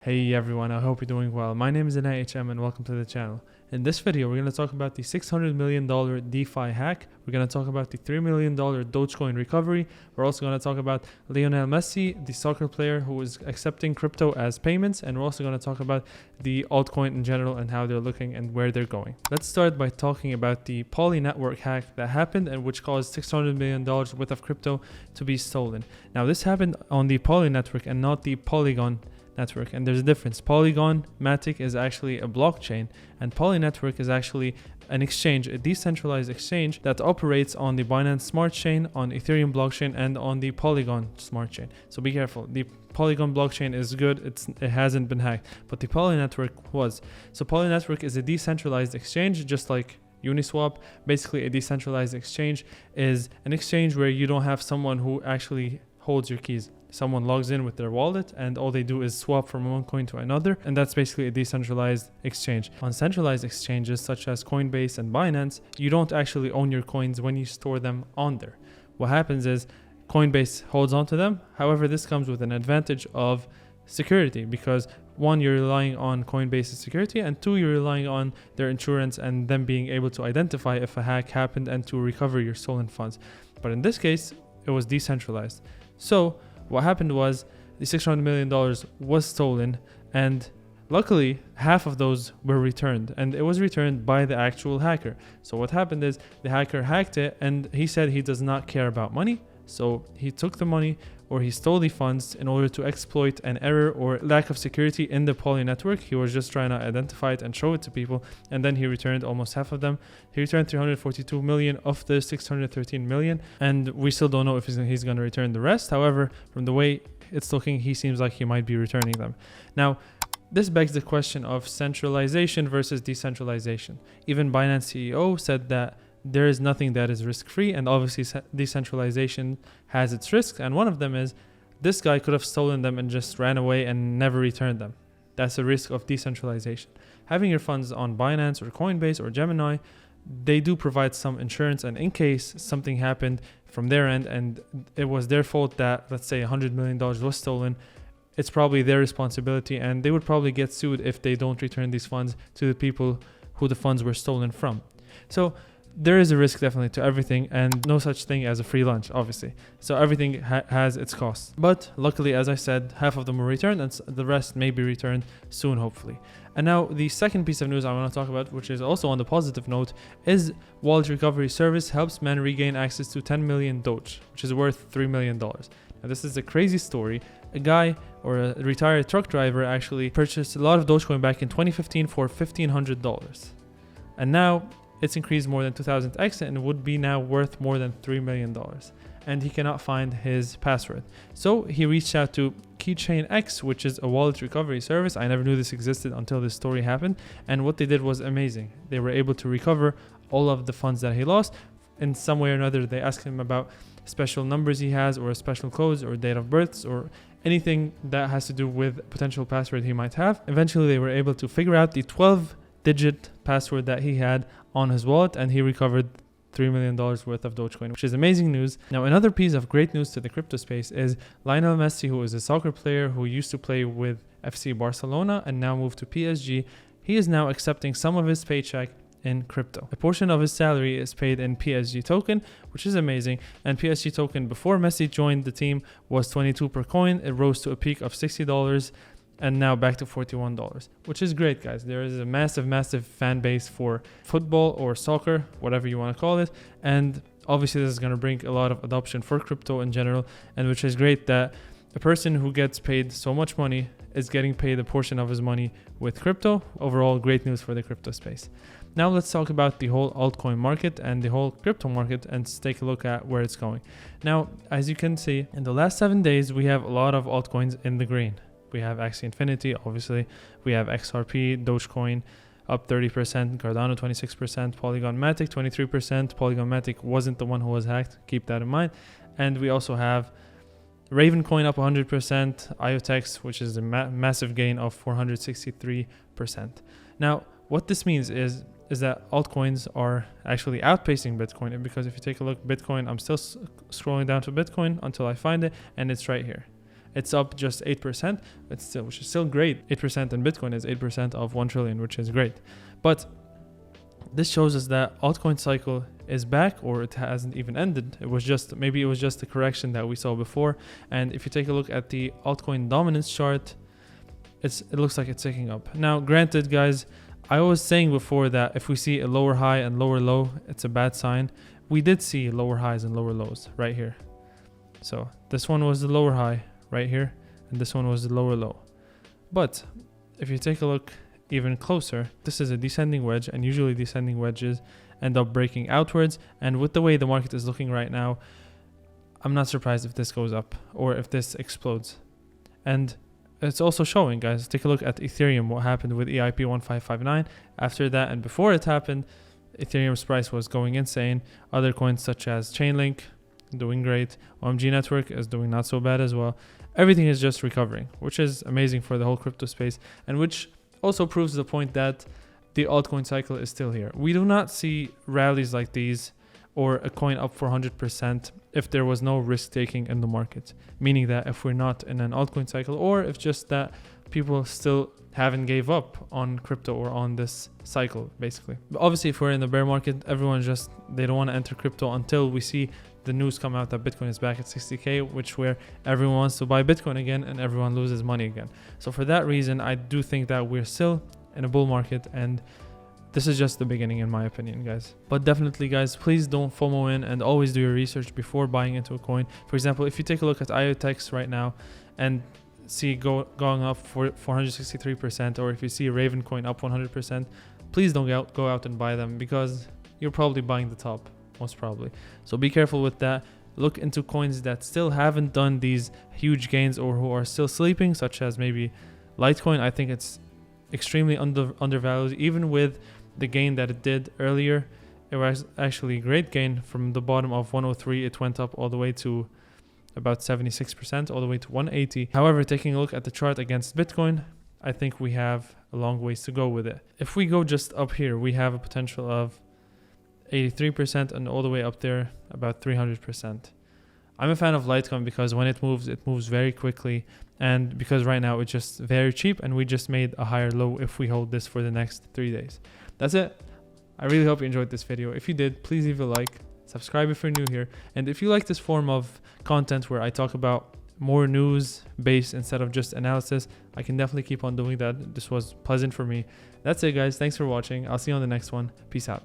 Hey everyone, I hope you're doing well. My name is NIHM and welcome to the channel. In this video, we're going to talk about the $600 million DeFi hack. We're going to talk about the $3 million Dogecoin recovery. We're also going to talk about Lionel Messi, the soccer player who is accepting crypto as payments. And we're also going to talk about the altcoin in general and how they're looking and where they're going. Let's start by talking about the Poly network hack that happened and which caused $600 million worth of crypto to be stolen. Now, this happened on the Poly network and not the Polygon network, and there's a difference. Polygon Matic is actually a blockchain, and Poly network is actually an exchange, a decentralized exchange that operates on the Binance Smart Chain, on Ethereum blockchain, and on the Polygon Smart Chain. So be careful. The Polygon blockchain is good, it hasn't been hacked, but the Poly network was. So Poly network is a decentralized exchange, just like Uniswap. Basically, a decentralized exchange is an exchange where you don't have someone who actually holds your keys. Someone logs in with their wallet and all they do is swap from one coin to another, and that's basically a decentralized exchange. On centralized exchanges such as Coinbase and Binance, you don't actually own your coins when you store them on there. What happens is Coinbase holds onto them. However, this comes with an advantage of security because one, you're relying on Coinbase's security, and two, you're relying on their insurance and them being able to identify if a hack happened and to recover your stolen funds. But in this case, it was decentralized. So what happened was the $600 million was stolen, and luckily half of those were returned, and it was returned by the actual hacker. So what happened is the hacker hacked it, and he said he does not care about money. So he took the money, or he stole the funds in order to exploit an error or lack of security in the Poly network. He was just trying to identify it and show it to people, and then he returned almost half of them. He returned 342 million of the 613 million, and we still don't know if he's going to return the rest. However, from the way it's looking, he seems like he might be returning them. Now, this begs the question of centralization versus decentralization. Even Binance CEO said that there is nothing that is risk-free, and obviously decentralization has its risks, and one of them is this guy could have stolen them and just ran away and never returned them. That's a risk of decentralization. Having your funds on Binance or Coinbase or Gemini, they do provide some insurance, and in case something happened from their end and it was their fault that, let's say, $100 million was stolen, it's probably their responsibility, and they would probably get sued if they don't return these funds to the people who the funds were stolen from. So there is a risk definitely to everything, and no such thing as a free lunch, obviously. So everything has its costs. But luckily, as I said, half of them were returned, and the rest may be returned soon, hopefully. And now the second piece of news I want to talk about, which is also on the positive note, is wallet recovery service helps men regain access to 10 million Doge, which is worth $3 million. Now this is a crazy story. A guy or a retired truck driver actually purchased a lot of Dogecoin back in 2015 for $1,500. And now it's increased more than 2000x and would be now worth more than $3 million. And he cannot find his password. So he reached out to Keychain X, which is a wallet recovery service. I never knew this existed until this story happened. And what they did was amazing. They were able to recover all of the funds that he lost. In some way or another, they asked him about special numbers he has, or special codes, or date of births, or anything that has to do with potential password he might have. Eventually, they were able to figure out the 12-digit password that he had on his wallet, and he recovered $3 million worth of Dogecoin, which is amazing news. Now, another piece of great news to the crypto space is Lionel Messi, who is a soccer player who used to play with FC Barcelona and now moved to PSG. He is now accepting some of his paycheck in crypto. A portion of his salary is paid in PSG token, which is amazing. And PSG token, before Messi joined the team, was 22 per coin. It rose to a peak of $60. And now back to $41, which is great, guys. There is a massive fan base for football or soccer, whatever you want to call it. And obviously this is going to bring a lot of adoption for crypto in general, and which is great that a person who gets paid so much money is getting paid a portion of his money with crypto. Overall, great news for the crypto space. Now let's talk about the whole altcoin market and the whole crypto market and take a look at where it's going. Now, as you can see, in the last 7 days, we have a lot of altcoins in the green. We have Axie Infinity, obviously. We have XRP, Dogecoin up 30%, Cardano 26%, Polygon Matic 23%. Polygon Matic wasn't the one who was hacked. Keep that in mind. And we also have Ravencoin up 100%, IoTeX, which is a massive gain of 463%. Now, what this means is that altcoins are actually outpacing Bitcoin, because if you take a look at Bitcoin, I'm still scrolling down to Bitcoin until I find it, and it's right here. It's up just 8%, which is still great. 8% in Bitcoin is 8% of 1 trillion, which is great. But this shows us that altcoin cycle is back, or it hasn't even ended. Maybe it was just the correction that we saw before. And if you take a look at the altcoin dominance chart, it looks like it's ticking up. Now, granted, guys, I was saying before that if we see a lower high and lower low, it's a bad sign. We did see lower highs and lower lows right here. So this one was the lower high right here, and this one was the lower low. But if you take a look even closer, this is a descending wedge, and usually descending wedges end up breaking outwards. And with the way the market is looking right now, I'm not surprised if this goes up or if this explodes. And it's also showing, guys, take a look at Ethereum, what happened with EIP 1559. After that and before it happened, Ethereum's price was going insane. Other coins such as Chainlink doing great. OMG Network is doing not so bad as well. Everything is just recovering, which is amazing for the whole crypto space, and which also proves the point that the altcoin cycle is still here. We do not see rallies like these or a coin up 400% if there was no risk taking in the market, meaning that if we're not in an altcoin cycle, or if just that people still haven't gave up on crypto or on this cycle, basically. But obviously, if we're in the bear market, they don't want to enter crypto until we see the news come out that Bitcoin is back at 60K, where everyone wants to buy Bitcoin again and everyone loses money again. So for that reason, I do think that we're still in a bull market, and this is just the beginning in my opinion, guys. But definitely, guys, please don't FOMO in and always do your research before buying into a coin. For example, if you take a look at IoTex right now and see going up for 463%, or if you see Raven coin up 100%, please don't go out and buy them, because you're probably buying the top, most probably. So be careful with that. Look into coins that still haven't done these huge gains or who are still sleeping, such as maybe Litecoin. I think it's extremely undervalued. Even with the gain that it did earlier, it was actually a great gain. From the bottom of 103, it went up all the way to about 76%, all the way to 180. However, taking a look at the chart against Bitcoin, I think we have a long ways to go with it. If we go just up here, we have a potential of 83%, and all the way up there about 300%. I'm a fan of Litecoin because when it moves very quickly, and because right now it's just very cheap, and we just made a higher low if we hold this for the next 3 days. That's it. I really hope you enjoyed this video. If you did, please leave a like, subscribe if you're new here, and if you like this form of content where I talk about more news based instead of just analysis, I can definitely keep on doing that. This was pleasant for me. That's it, guys. Thanks for watching. I'll see you on the next one. Peace out.